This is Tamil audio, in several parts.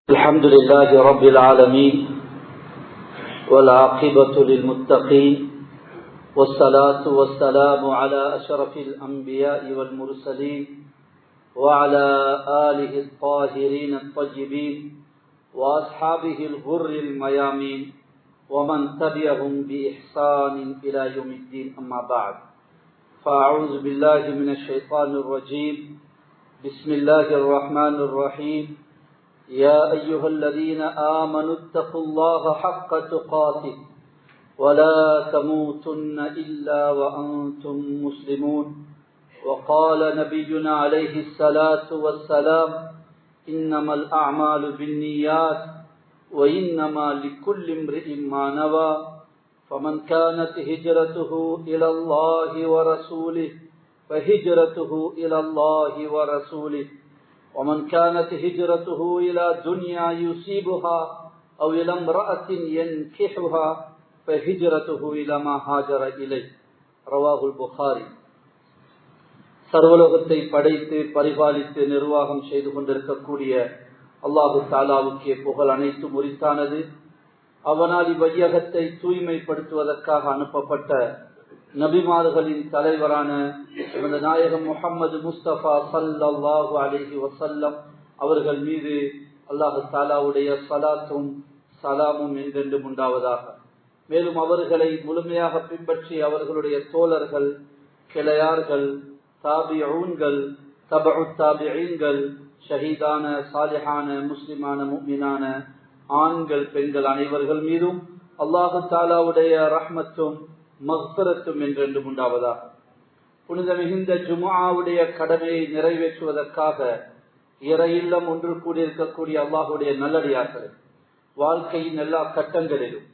الحمد لله رب العالمين والعاقبة للمتقين والصلاة والسلام على أشرف الأنبياء والمرسلين وعلى آله الطاهرين الطيبين وأصحابه الغر الميامين ومن تبعهم بإحسان إلى يوم الدين. أما بعد، فأعوذ بالله من الشيطان الرجيم. بسم الله الرحمن الرحيم. يا أيها الذين آمنوا اتقوا الله حق تقاته ولا تموتن إلا وأنتم مسلمون. وقال نبينا عليه الصلاة والسلام: إنما الأعمال بالنيات وإنما لكل امرئ ما نوى. فمن كانت هجرته إلى الله ورسوله فهجرته إلى الله ورسوله، ومن كانت هجرته إلى دنيا يصيبها أو إلى امرأة ينكحها فهجرته إلى ما هاجر إليه. رواه البخاري. சர்வலோகத்தை படைத்து பரிபாலித்து நிர்வாகம் செய்து கொண்டிருக்கக்கூடிய அல்லாஹு தாலாவுக்கே புகழ் அனைத்தும் உரித்தானது. அவனால் இவ்வையகத்தை தூய்மைப்படுத்துவதற்காக அனுப்பப்பட்ட நபிமார்களின் தலைவரான நாயகம் முஹம்மது முஸ்தபா ஸல்லல்லாஹு அலைஹி வஸல்லம் அவர்கள் மீது அல்லாஹு தஆலாவுடைய ஸலாத்தும் சலாமும் என்றென்றும் உண்டாவதாக. மேலும் அவர்களை முழுமையாக பின்பற்றி அவர்களுடைய தோழர்கள், கிளையார்கள், தாபிஊன்கள், தபஉ தாபிஈன்கள், ஷஹீதான சாலிஹான முஸ்லிமான முஃமினான ஆண்கள் பெண்கள் அனைவர்கள் மீதும் அல்லாஹு தஆலாவுடைய ரஹ்மத்தும் மக்ஃபிரத்தும் என்றென்றும் உண்டாவதாக. புனித மிகுந்த ஜும்ஆவுடைய கடமையை நிறைவேற்றுவதற்காக இறையில்லம் ஒன்று கூடியிருக்கக்கூடிய அல்லாஹுடைய நல்லடியார்களே, வாழ்க்கையின் எல்லா கட்டங்களிலும்,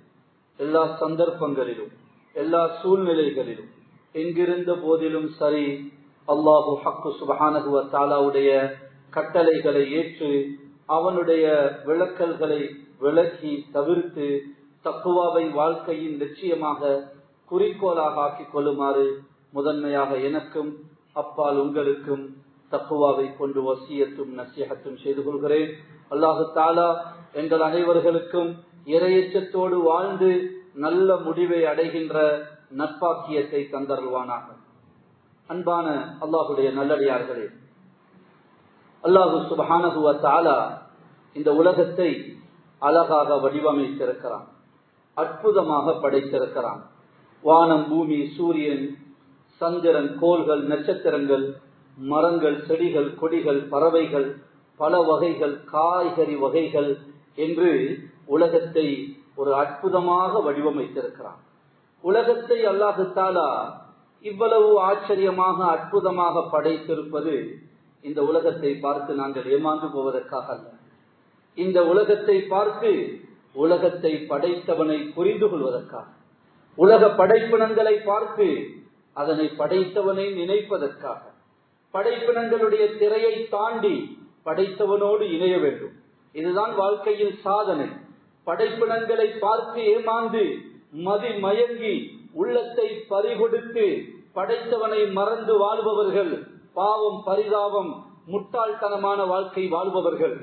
எல்லா சந்தர்ப்பங்களிலும், எல்லா சூழ்நிலைகளிலும், எங்கிருந்த போதிலும் சரி, அல்லாஹு ஹக்கு சுப்ஹானஹு வ தஆலாவுடைய கட்டளைகளை ஏற்று அவனுடைய விளக்கல்களை விளக்கி தவிர்த்து தக்வாவை வாழ்க்கையின் லட்சியமாக குறிக்கோளாக ஆக்கிக் கொள்ளுமாறு முதன்மையாக எனக்கும் அப்பால் உங்களுக்கும் தக்வாவை கொண்டு வசியத்தும் நசிஹத்தும் செய்து கொள்கிறேன். அல்லாஹு தஆலா எங்கள் அனைவர்களுக்கும் இறையச்சத்தோடு வாழ்ந்து நல்ல முடிவை அடைகின்ற நற்பாக்கியத்தை தந்தருள்வானாக. அன்பான அல்லாஹுடைய நல்லடியார்களே, அல்லாஹு சுப்ஹானஹு வ தஆலா இந்த உலகத்தை அழகாக வடிவமைத்திருக்கிறான், அற்புதமாக படைத்திருக்கிறான். வானம், பூமி, சூரியன், சந்திரன், கோள்கள், நட்சத்திரங்கள், மரங்கள், செடிகள், கொடிகள், பறவைகள், பல வகைகள், காய்கறி வகைகள் என்று உலகத்தை ஒரு அற்புதமாக வடிவமைத்திருக்கிறான். உலகத்தை அல்லாஹு தஆலா இவ்வளவு ஆச்சரியமாக அற்புதமாக படைத்திருப்பது இந்த உலகத்தை பார்த்து நாங்கள் ஏமாந்து போவதற்காக அல்ல. இந்த உலகத்தை பார்த்து உலகத்தை படைத்தவனை புரிந்து கொள்வதற்காக, உலக படைப்பினங்களை பார்த்து அதனை படைத்தவனை நினைப்பதற்காக, படைப்பினங்களுடைய திரையை தாண்டி படைத்தவனோடு இணைய வேண்டும். இதுதான் வாழ்க்கையில் சாதனை. படைப்பினங்களை பார்த்து ஏமாந்து மதி மயங்கி உள்ளத்தை பறிகொடுத்து படைத்தவனை மறந்து வாழ்பவர்கள் பாவம், பரிதாபம், முட்டாள்தனமான வாழ்க்கை வாழ்பவர்கள்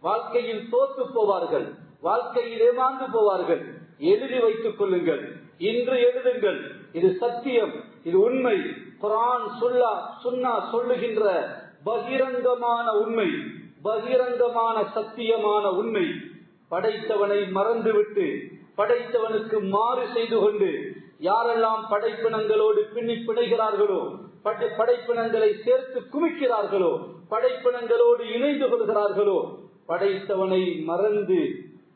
வாழ்க்கையில் தோற்று போவார்கள், வாழ்க்கையில் ஏமாந்து போவார்கள். எழுதி வைத்துக் கொள்ளுங்கள், இன்று எழுதுங்கள். இது சத்தியம், இது உண்மை. குர்ஆன் சுன்னா சொல்லுகின்ற பகிரங்கமான உண்மை, பகிரங்கமான சத்தியமான உண்மை. படைத்தவனை மறந்துவிட்டு படைத்தவனுக்கு மாறு செய்து கொண்டு யாரெல்லாம் படைப்பினங்களோடு பின்னி பிணைகிறார்களோ, படைப்பினங்களை சேர்த்து குவிக்கிறார்களோ, படைப்பினங்களோடு இணைந்து கொள்கிறார்களோ, படைத்தவனை மறந்து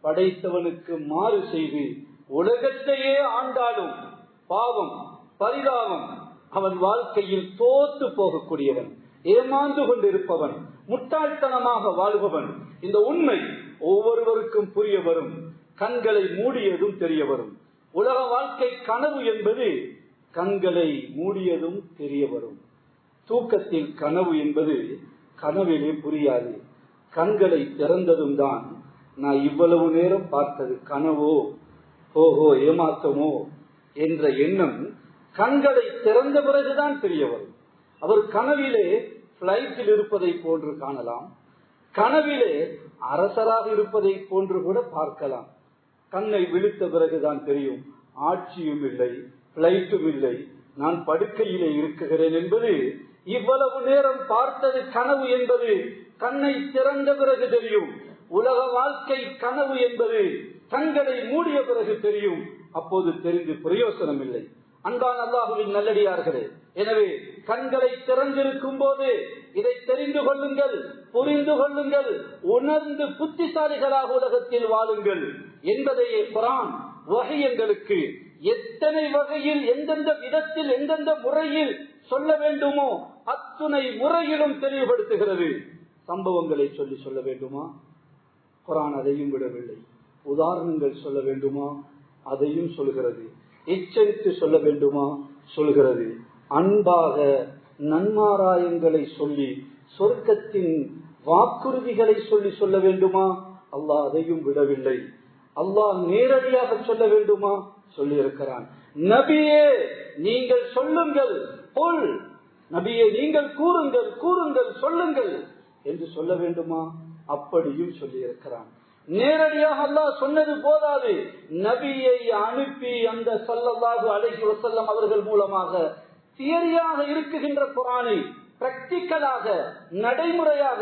படைத்தவனுக்கு மாறு செய்து உலகத்தையே ஆண்டாலும் பாவம், பரிதாபம், அவன் வாழ்க்கையில் தோத்து போகக்கூடியவன், ஏமாந்து கொண்டிருப்பவன், முட்டாள்தனமாக வாழ்பவன். இந்த உண்மை ஒவ்வொருவருக்கும் புரிய வரும். கண்களை மூடியதும் தெரிய வரும். உலக வாழ்க்கை கனவு என்பது கண்களை மூடியதும் தெரிய வரும். தூக்கத்தில் கனவு என்பது கனவிலே புரியாது. கண்களை திறந்ததும் தான் நான் இவ்வளவு நேரம் பார்த்தது கனவோ, ஓஹோ, ஏமாற்றமோ என்ற எண்ணம் கண்களை திறந்த பிறகுதான் தெரிய வரும். அவர் கனவிலே பிளைட்டில் இருப்பதை போன்று காணலாம், கனவிலே அரசராக இருப்பதை போன்று கூட பார்க்கலாம். கண்ணை விழித்த பிறகுதான் தெரியும், ஆட்சியும் இல்லை, பிளைட்டும் இல்லை, நான் படுக்கையிலே இருக்குகிறேன் என்பது இவ்வளவு நேரம் பார்த்தது கனவு என்பது கண்ணை திறந்த பிறகு தெரியும். உலக வாழ்க்கை கனவு என்பது கண்களை மூடிய பிறகு தெரியும். அப்போது தெரிந்து பிரயோசனம் இல்லை. அன்பான அல்லாஹ்வின் நல்லடியார்களே, எனவே கண்களை திறந்திருக்கும் போது இதை தெரிந்து கொள்ளுங்கள், புரிந்து கொள்ளுங்கள், உணர்ந்து புத்திசாலிகளாக உலகத்தில் வாழுங்கள் என்பதையே குர்ஆன் வஹி எங்களுக்கு எத்தனை வகையில், எந்தெந்த விதத்தில், எந்தெந்த முறையில் சொல்ல வேண்டுமோ அத்துணை முறையிலும் தெளிவுபடுத்துகிறது. சம்பவங்களை சொல்லி சொல்ல வேண்டுமா? குர்ஆன் அதையும் விடவில்லை. உதாரணங்கள் சொல்ல வேண்டுமா? அதையும் சொல்கிறது. எச்சரித்து சொல்ல வேண்டுமா? சொல்கிறது. அன்பாக நன்மாராயங்களை சொல்லி சொர்க்கத்தின் வாக்குறுதிகளை சொல்லி சொல்ல வேண்டுமா? அல்லாஹ் அதையும் விடவில்லை. அல்லாஹ் நேரடியாக சொல்ல வேண்டுமா? சொல்லி இருக்கிறான். நபியே நீங்கள் சொல்லுங்கள், போல் நபியே நீங்கள் கூறுங்கள், கூறுங்கள், சொல்லுங்கள் என்று சொல்ல வேண்டுமா? அப்படியும் சொல்லி இருக்கிறான். நேரடியாக அல்லாஹ் சொன்னது போதாது, நபியை அனுப்பி அந்த ஸல்லல்லாஹு அலைஹி வஸல்லம் அவர்கள் மூலமாக தியரியாக இருக்குகின்ற குர்ஆனை பிராக்டிகலாக, நடைமுறையாக,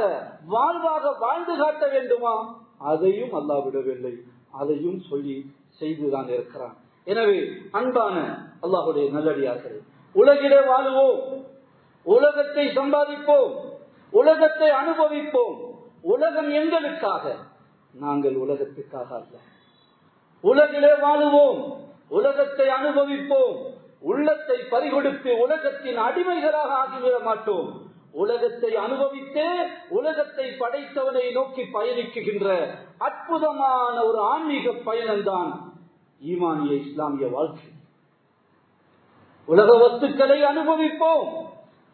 வாழ்வாக வாழ்ந்து காட்ட வேண்டுமா? அதையும் அல்லாஹ் விடவில்லை. அதையும் சொல்லி செய்துதான் இருக்கிறான். எனவே அன்பான அல்லாஹ்வுடைய நல்லடியார்களே, உலகிலே வாழுவோம், உலகத்தை சம்பாதிப்போம், உலகத்தை அனுபவிப்போம். உலகம் எங்களுக்காக, நாங்கள் உலகத்துக்காக அல்ல. உலகிலே வாழுவோம், உலகத்தை அனுபவிப்போம், உள்ளத்தை பறிகொடுத்து உலகத்தின் அடிமைகளாக ஆகிவிட மாட்டோம். உலகத்தை அனுபவித்தே உலகத்தை படைத்தவனை நோக்கி பயணிக்குகின்ற அற்புதமான ஒரு ஆன்மீக பயணம்தான் ஈமானிய இஸ்லாமிய வாழ்க்கை. உலக வஸ்துக்களை அனுபவிப்போம்,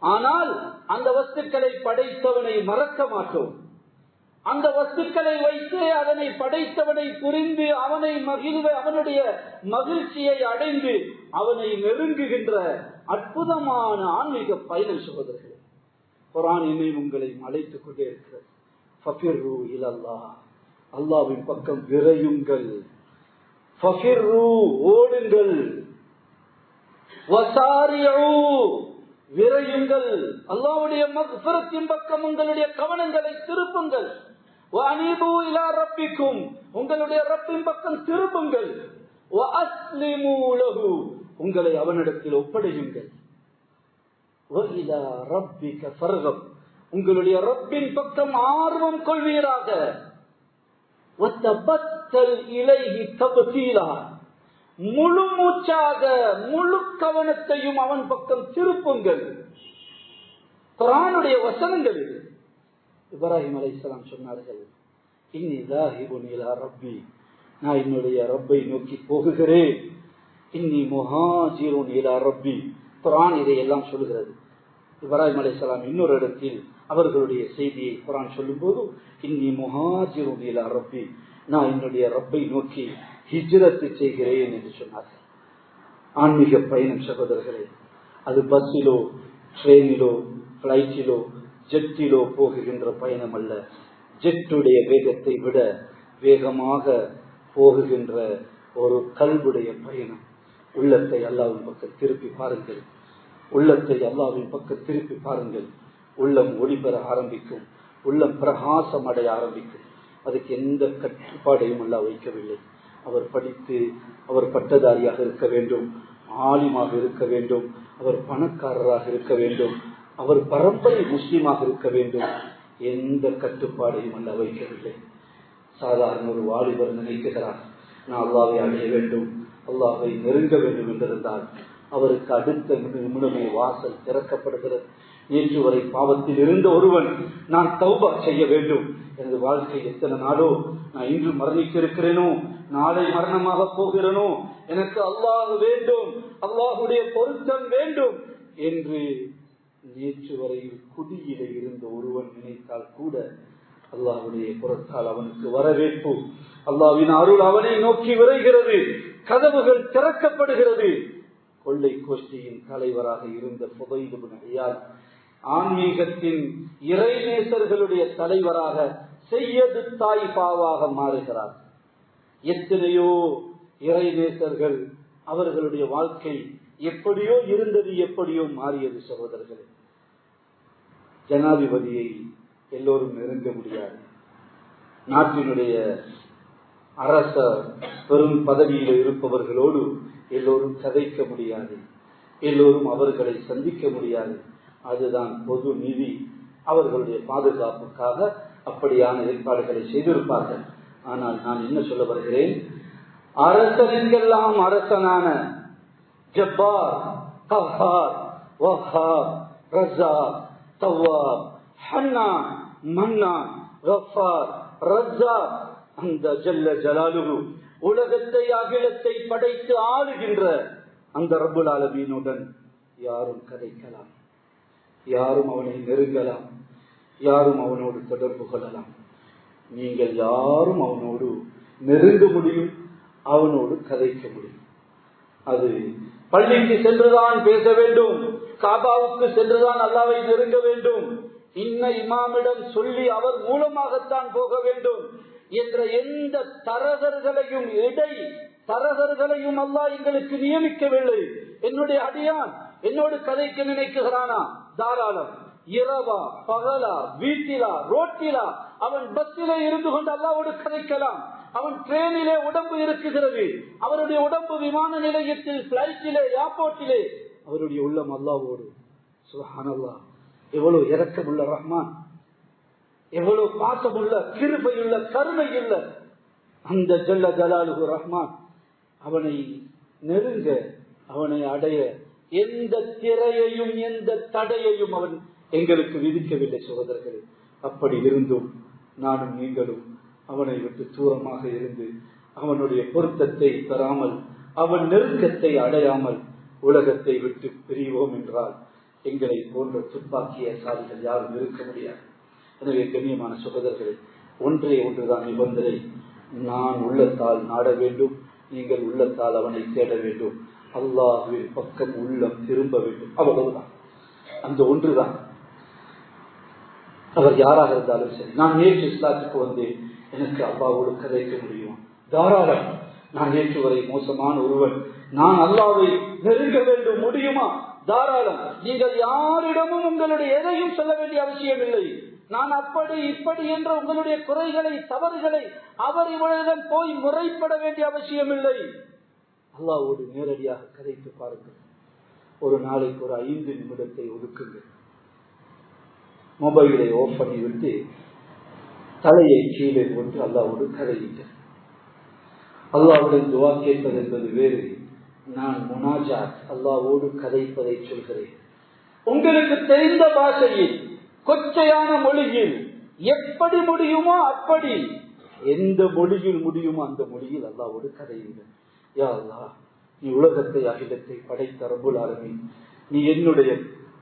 ஆனால் அந்த வஸ்துக்களை படைத்தவனை மறக்க மாட்டோம். அந்த வஸ்துக்களை வைத்து அதனை படைத்தவனை புரிந்து அவனை அவனுடைய மகிழ்ச்சியை அடைந்து அவனை நெருங்குகின்ற அற்புதமான ஆன்மீக பயணம் சகோதரர்களே. குர்ஆன் என்னை உங்களை அழைத்துக் கொண்டே இருக்கிறது. ஃபஃபிர்ரு இலல்லாஹ், அல்லாஹ்வின் பக்கம் விரையுங்கள். ஃபஃபிர்ரு ஓடுங்கள், வஸாரிஉ விரையுங்கள், அல்லாஹ்வுடைய மக்ஃபிரத்தின் பக்கம் உங்களுடைய கவனங்களை திருப்புங்கள். வஅனீபு இலா ரப்பிக்கும், உங்களுடைய ரப்பின் பக்கம் திரும்புங்கள். வஅஸ்லிமு லஹு, உங்களை அவனிடத்தில் ஒப்படையுங்கள். வஇலா ரப்பிக ஃபர்கப், உங்களுடைய ரப்பின் பக்கம் ஆர்வம் கொள்வீராக. வதபத்தல் இலைஹி தப்தீலா, முழு மூச்சாக முழு கவனத்தையும் அவன் பக்கம் திருப்புங்கள். குர்ஆனுடைய வசனங்கள் இது. இப்ராஹிம் அலைஹிஸ்ஸலாம் சொன்னார்கள், இன்னி ஸாஹிபுன் இலா ரப்பி, நான் என்னுடைய ரப்பை நோக்கி போகுகிறேன். இன்னி முஹாஜிருன் இலா ரப்பி, குர்ஆன் இதையெல்லாம் சொல்கிறது. இப்ராஹிம் அலைஹிஸ்ஸலாம் இன்னொரு இடத்தில் அவர்களுடைய செய்தியை குர்ஆன் சொல்லும் போது, இன்னி முஹாஜிருன் இலா ரப்பி, நான் என்னுடைய ரப்பை நோக்கி ஹிஜ்ரத் செய்கிறேன் என்று சொன்னார்கள். ஆன்மீக பயணம் சகோதரர்களே, அது பஸ்ஸிலோ, ட்ரெயினிலோ, பிளைட்டிலோ, ஜெட்டிலோ போகுகின்ற பயணம் அல்ல. ஜெட்டுடைய வேகத்தை விட வேகமாக போகுகின்ற ஒரு கல்புடைய பயணம். உள்ளத்தை அல்லாஹ்வின் பக்கம் திருப்பி பாருங்கள், உள்ளத்தை அல்லாஹ்வின் பக்கம் திருப்பி பாருங்கள். உள்ளம் ஒளி பெற ஆரம்பிக்கும், உள்ளம் பிரகாசம் அடைய ஆரம்பிக்கும். அதுக்கு எந்த கட்டுப்பாடையும் அல்லாஹ் வைக்கவில்லை. அவர் படித்து அவர் பட்டதாரியாக இருக்க வேண்டும், ஆலிமாக இருக்க வேண்டும், அவர் பணக்காரராக இருக்க வேண்டும், அவர் பரம்பரை முஸ்லீமாக இருக்க வேண்டும். எந்த கட்டுப்பாடையும் அல்லாஹ் வைக்கவில்லை. சாதாரண ஒரு வாலிபர் நினைக்கிறார், நான் அல்லாஹ்வை அடைய வேண்டும், அல்லாஹ்வை நெருங்க வேண்டும் என்றிருந்தால் அவருக்கு அடுத்த நிமிடமே வாசல் திறக்கப்படுகிறது. நேற்று வரை பாவத்தில் இருந்த ஒருவன், நான் தௌபா செய்ய வேண்டும், எனது வாழ்க்கை எத்தனை நாளோ, நான் இன்று மரணிக்க இருக்கிறேனோ, நாளை மரணமாக போகிறேனோ, எனக்கு அல்லாஹ் வேண்டும், அல்லாஹுடைய பொருத்தம் வேண்டும் என்று நேற்று வரையில் குடியிலே இருந்த ஒருவன் நினைத்தால் கூட அல்லாஹுடைய புறத்தால் அவனுக்கு வரவேற்பு, அல்லாஹ்வின் அருள் அவனை நோக்கி விரைகிறது, கதவுகள் திறக்கப்படுகிறது. கொள்ளை கோஷ்டியின் தலைவராக இருந்த ஃபுதைல் இப்னு இயாத், ஆன்மீகத்தின் இறைநேசர்களுடைய தலைவராக செய்யது தாயிஃபாவாக மாறுகிறார். எத்தனையோ இறைநேசர்கள் அவர்களுடைய வாழ்க்கை எப்படியோ இருந்தது, எப்படியோ மாறியது. சகோதரர்களே, ஜனாதிபதியை எல்லோரும் நெருங்க முடியாது. நாட்டினுடைய அரச பெரும் பதவியில் இருப்பவர்களோடு எல்லோரும் கதைக்க முடியாது, எல்லோரும் அவர்களை சந்திக்க முடியாது. அதுதான் பொது நிதி. அவர்களுடைய பாதுகாப்புக்காக அப்படியான ஏற்பாடுகளை செய்திருப்பார்கள். ஆனால் நான் என்ன சொல்ல வருகிறேன், அரசனுக்கெல்லாம் அரசனான ஜப்பார், கஹார், வஹாப், ரஸாக், தவ்வாப், ஹன்னான், மன்னான், கஃபார், ரஸாக், அந்த ஜல்ல ஜலாலுஹு உலகத்தை அகிலத்தை படைத்து ஆளுகின்ற அந்த ரப்புல் ஆலமீனுடன் யாரும் கதைக்கலாம், யாரும் அவனை நெருங்கலாம், யாரும் அவனோடு தொடர்பு கொள்ளலாம். நீங்கள் யாரும் அவனோடு நெருங்க முடியும், அவனோடு கதைக்க முடியும். அது பள்ளிக்கு சென்றுதான் பேச வேண்டும், காபாவுக்கு சென்றுதான் அல்லாஹ்வை நெருங்க வேண்டும், இன்ன இமாமிடம் சொல்லி அவர் மூலமாகத்தான் போக வேண்டும் என்ற எந்த தரகர்களையும் தரகர்களையும் அல்லாஹ் எங்களுக்கு நியமிக்கவில்லை. என்னுடைய அடியான் என்னோடு கதைக்க நினைக்கிறானா, தாராளம். இரவா, பகலா, வீட்டிலா, ரோட்டிலா, அவன் பஸ்ஸிலே இருந்து கொண்டு அல்லாஹ்வோடு கதைக்கலாம். அவன் ட்ரெயினிலே உடம்பு இருக்குகிறது, அவருடைய உடம்பு விமான நிலையத்தில், பிளைட்டிலே, ஏர்போர்ட்டிலே, அவருடைய உள்ளம் அல்லாஹ்வோடு. சுப்ஹானல்லாஹ், எவ்வளவு இரக்கமுள்ள ரஹ்மான், எவ்வளவு பாசமுள்ள, கிருபையுள்ள, கருணையுள்ள அந்த ஜல்ல ஜலாலுஹு ரஹ்மான். அவனை நெருங்க, அவனை அடைய எந்த திரையையும் எந்த தடையையும் அவன் எங்களுக்கு விதிக்கவில்லை. சகோதரர்களே, அப்படி இருந்தும் நானும் நீங்களும் அவனை விட்டு தூரமாக இருந்து அவனுடைய பொருத்தத்தை பெறாமல், அவன் நெருக்கத்தை அடையாமல் உலகத்தை விட்டு பிரிவோம் என்றால் எங்களை போன்ற துப்பாக்கிய சாதிகள் யாரும் இருக்க முடியாது. எனவே கண்ணியமான சகோதரர்களே, ஒன்றே ஒன்றுதான் நிபந்தனை, நான் உள்ளத்தால் நாட வேண்டும், நீங்கள் உள்ளத்தால் அவனை தேட வேண்டும், அல்லாஹ்வின் பக்கம் உள்ளம் திரும்ப வேண்டும். அவ்வளவுதான், அந்த ஒன்றுதான். அவர் யாராக இருந்தாலும் சரி. நான் நேற்று இஸ்லாத்துக்கு வந்தேன், எனக்கு அல்லாஹ்வோடு கதைக்க முடியும், தாராளம். நான் நேற்று வரை மோசமான ஒருவன், நான் அல்லாஹ்வை நெருங்க வேண்டும், முடியுமா? தாராளம். நீங்கள் யாரிடமும் உங்களுடைய எதையும் சொல்ல வேண்டிய அவசியம் இல்லை. நான் அப்படி இப்படி என்ற உங்களுடைய குறைகளை, தவறுகளை அவர் இவரிடம் போய் முறைப்பட வேண்டிய அவசியம் இல்லை. அல்லாஹ்வோடு நேரடியாக கதைத்து பாருங்கள். ஒரு நாளைக்கு ஒரு 5 நிமிடத்தை ஒதுக்குங்கள். மொபைலை ஆஃப் பண்ணிவிட்டு தலையை கீழே போட்டு அல்லாஹ்வோடு கதையிட்டு அல்லாஹ்வுடன் துஆ கேட்பது என்பது வேறு. நான் முனாஜாத், அல்லாஹ்வோடு கதைப்பதை சொல்கிறேன். உங்களுக்கு தெரிந்த பாஷையில், கொச்சையான மொழியில், எப்படி முடியுமோ அப்படி, எந்த மொழியில் முடியுமோ அந்த மொழியில் அல்லாஹ்வோடு கதையுங்கள். யா அல்லாஹ், நீ உலகத்தை அகிலத்தை படைத்த ரப்புல் ஆலமீன், நீ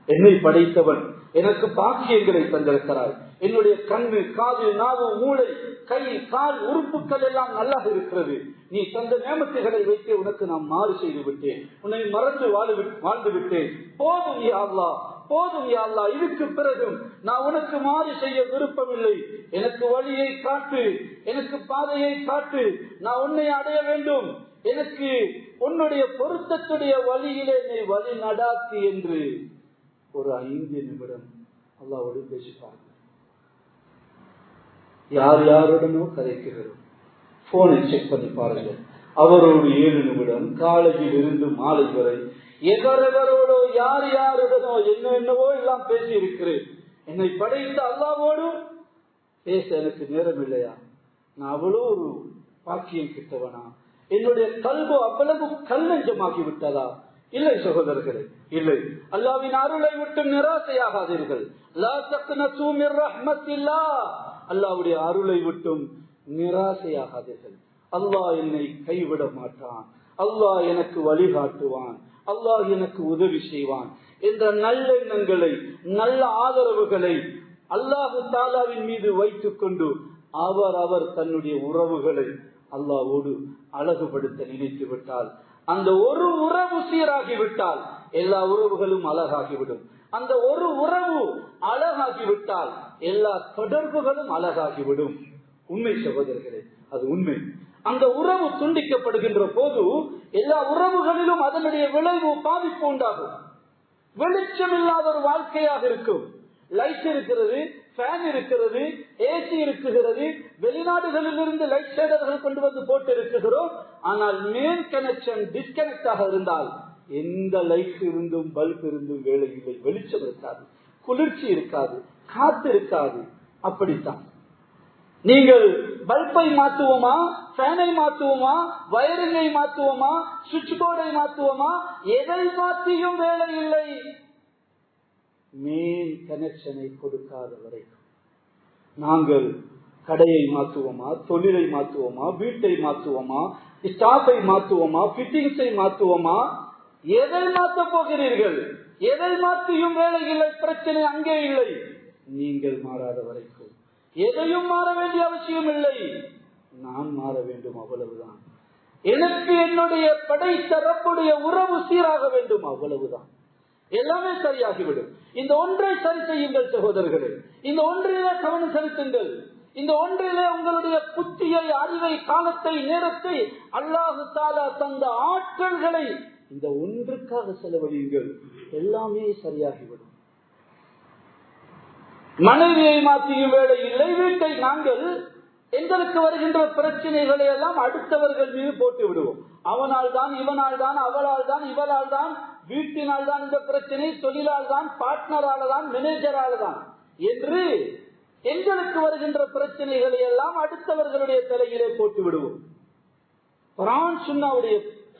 என்னை படைத்தவன், எனக்கு பாக்கியங்களை தந்திருக்கிறாய். என்னுடைய கண்ணு, காது, நாவு, மூளை, கை, கால் உறுப்புகள் எல்லாம் நல்லா இருக்கிறது. நீ தந்த நேமத்துகளை வைத்து உனக்கு நான் மாறு செய்து விட்டேன், உன்னை மறந்து வாழ்ந்து விட்டேன். போதும் யா அல்லாஹ், போதும் யா அல்லாஹ், இதுக்கு பிறகும் நான் உனக்கு மாறு செய்ய விருப்பமில்லை. எனக்கு வழியை காட்டு, எனக்கு பாதையை காட்டு, நான் உன்னை அடைய வேண்டும், எனக்கு உன்னுடைய பொருத்தத்துடைய வழியிலே நீ வழி நடாத்து என்று ஒரு 5 நிமிடம் அல்லாஹ்வோடு பேசிப்பாங்க. யார் யாருடனோ கதைக்கிறோம், போனை செக் பண்ணி பாருங்கள். அவரோடு 7 நிமிடம், காலையில் இருந்து மாலை வரை எவரெவரோடோ யார் யாருடனோ என்னவோ எல்லாம் பேசி இருக்கிறேன். என்னை படைத்த அல்லாஹ்வோடு பேச எனக்கு நேரம் இல்லையா? நான் அவ்வளோ ஒரு பாக்கியம் கிட்டவனா? என்னுடைய கல்பு அவ்வளவு கல்லஞ்சமாகி விட்டதா? இல்லை சகோதரர்களே, இல்லை. அல்லாஹ்வின் அருளை விட்டு நிராசையாகாதீர்கள். லா தக்னது மிர் ரஹ்மத்தில்லாஹ், அல்லாஹ்வுடைய அருளை விட்டும் நிராசையாகாதீர்கள். அல்லாஹ் என்னை கைவிட மாட்டான், அல்லாஹ் எனக்கு வழிகாட்டுவான், அல்லாஹ் எனக்கு உதவி செய்வான் என்ற நல்லெண்ணங்களை, நல்ல ஆதரவுகளை அல்லாஹு தாலாவின் மீது வைத்துக் கொண்டு அவர் தன்னுடைய உறவுகளை அல்லாஹ்வோடு அழகுபடுத்த நினைத்து விட்டால், அந்த ஒரு உறவு சீராகிவிட்டால் எல்லா உறவுகளும் அழகாகிவிடும். அந்த ஒரு உறவு அழகாகிவிட்டால் எல்லா தொடர்புகளும் அழகாகிவிடும். உண்மை சகோதரர்களே, அது உண்மை. அந்த உறவு துண்டிக்கப்படுகின்ற போது எல்லா உறவுகளிலும் அதனுடைய விளைவு பாதிப்பு உண்டாகும். வெளிச்சம் இல்லாத ஒரு வாழ்க்கையாக இருக்கும். லைட் இருக்கிறது, ஃபேன் இருக்கிறது, ஏசி இருக்குகிறது, வெளிநாடுகளில் இருந்து லைட் ஷேடர்கள் கொண்டு வந்து போட்டு இருக்குகிறோம். ஆனால் மெயின் கனெக்ஷன் டிஸ்கனெக்ட் ஆக இருந்தால் எந்த லைட் இருந்தும் பல்ப் இருந்தும் வேலை இல்லை. வெளிச்சம் இருக்காது, குளிர்ச்சி இருக்காது, காத்து இருக்காது. அப்படித்தான் நீங்கள் பல்பை மாற்றுவோமா, ஃபேனை மாற்றுவோமா, வயரிங்கை மாற்றுவோமா, சுவிட்ச் போர்டை மாற்றுவோமா, எதை மாற்றியும் வேலை இல்லை. மெயின் கனெக்ஷனை கொடுக்காத வரைக்கும் நாங்கள் கடையை மாற்றுவோமா, தொழிலை மாற்றுவோமா, வீட்டை மாற்றுவோமா, ஸ்டாஃபை மாற்றுவோமா, ஃபிட்டிங்ஸை மாற்றுவோமா, எதை மாற்ற போகிறீர்கள்? எதை மாற்றியும் வேலை இல்லை. பிரச்சனை அங்கே இல்லை. நீங்கள் மாறாத வரைக்கும் எதையும் மாற வேண்டிய அவசியம் இல்லை. நான் மாற வேண்டும், அவ்வளவுதான். எனக்கு என்னுடைய படைத்த ரப்புடைய உறவு சீராக வேண்டும், அவ்வளவுதான். எல்லாமே சரியாகிவிடும். இந்த ஒன்றை சரி செய்யுங்கள் சகோதரர்களே. இந்த ஒன்றிலே கவனம் செலுத்துங்கள். இந்த ஒன்றிலே உங்களுடைய புத்தியை, அறிவை, காலத்தை, நேரத்தை, அல்லாஹு தஆலா தந்த ஆற்றல்களை இந்த ஒன்றுக்காக செலவழியுங்கள். எல்லாமே சரியாகிவிடும். மனைவியை மாற்றியும் வேலை இல்லை. வீட்டை நாங்கள் எங்களுக்கு வருகின்ற பிரச்சனைகளை எல்லாம் அடுத்தவர்கள் மீது போட்டு விடுவோம். அவனால் தான், இவனால் தான், அவளால் தான், இவளால் தான், வீட்டினால் தான் இந்த பிரச்சனை, தொழிலால் தான், பார்ட்னரால தான், மேனேஜரால தான் என்று எங்களுக்கு வருகின்ற பிரச்சனைகளை எல்லாம் அடுத்தவர்களுடைய தலையிலே போட்டு விடுவோம். குர்ஆன் சுன்னாவுடைய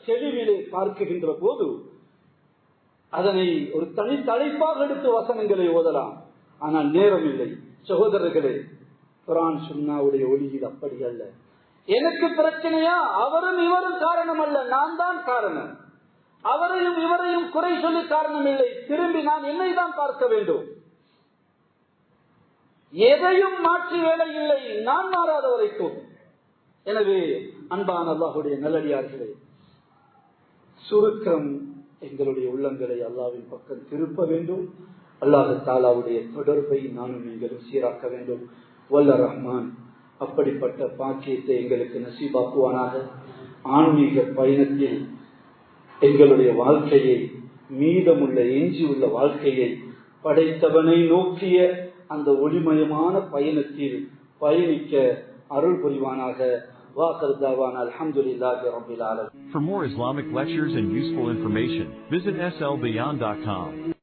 தெளிவிலே பார்க்கின்ற போது அதனை ஒரு தனி தலைப்பாக எடுத்து வசனங்களை ஓதலாம். ஆனால் நேரம் இல்லை சகோதரர்களே. குர்ஆன் சுன்னாவுடைய ஒளியில் அப்படி அல்ல. எனக்கு பிரச்சனையா, அவரும் இவரும் காரணம் அல்ல, நான் தான் காரணம். அவரையும் இவரையும் குறை சொல்லி காரணம் இல்லை. திரும்பி நான் என்னை தான் பார்க்க வேண்டும். எதையும் மாற்றி வேலை இல்லை, நான் மாறாத வரைக்கும். எனவே அன்பான அல்லாஹ்வுடைய நல்லடியார்களே, சுருக்கம் எங்களுடைய உள்ளங்களை அல்லாஹ்வின் பக்கம் திருப்ப வேண்டும். அல்லாஹ் தஆலாவுடைய தொடர்பை நானும் நீங்களும் சீராக்க வேண்டும். வல்ல ரஹ்மான் அப்படிப்பட்ட பாக்கியத்தை எங்களுக்கு நசீபாக்குவானாக. ஆன்மீக பயணத்தில் எங்களுடைய வாழ்க்கையை, மீதமுள்ள எஞ்சியுள்ள வாழ்க்கையை படைத்தவனை நோக்கிய அந்த ஒளிமயமான பயணத்தில் பயணிக்க அருள் புரிவானாக. வாஹிர் தஅவானா அல்ஹம்துலில்லாஹி ரப்பில் ஆலமீன். For more Islamic lectures and useful information, visit slbeyond.com.